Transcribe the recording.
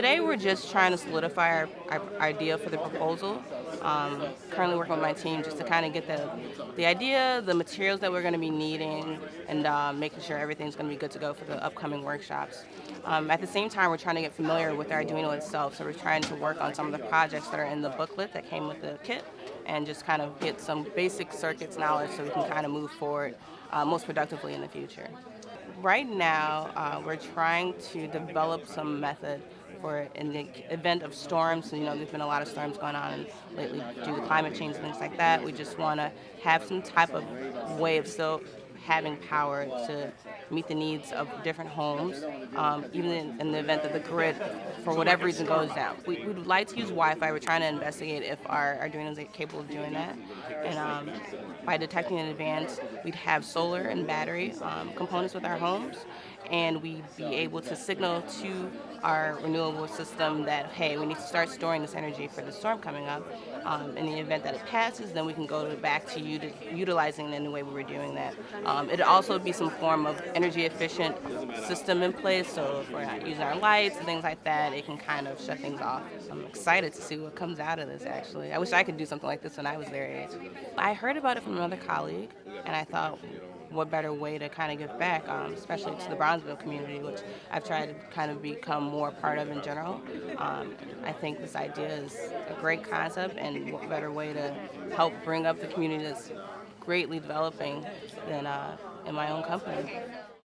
Today we're just trying to solidify our idea for the proposal. Currently working with my team just to kind of get the idea, the materials that we're going to be needing, and making sure everything's going to be good to go for the upcoming workshops. At the same time, we're trying to get familiar with the Arduino itself, so we're trying to work on some of the projects that are in the booklet that came with the kit, and just kind of get some basic circuits knowledge so we can kind of move forward most productively in the future. Right now, we're trying to develop some method for in the event of storms. There's been a lot of storms going on lately due to climate change and things like that. We just want to have some type of way of still having power to meet the needs of different homes, even in the event that the grid, for whatever reason, goes down. We'd like to use Wi-Fi. We're trying to investigate if our Arduinos are capable of doing that. And by detecting in advance, we'd have solar and battery components with our homes, and we'd be able to signal to our renewable system that, hey, we need to start storing this energy for the storm coming up. In the event that it passes, then we can go back to utilizing it in the way we were doing that. It'd also be some form of energy efficient system in place, so if we're not using our lights and things like that, it can kind of shut things off. I'm excited to see what comes out of this, actually. I wish I could do something like this when I was their age. I heard about it from another colleague, and I thought, what better way to kind of give back, especially to the Bronzeville community, which I've tried to kind of become more part of in general. I think this idea is a great concept, and what better way to help bring up the community that's greatly developing than in my own company.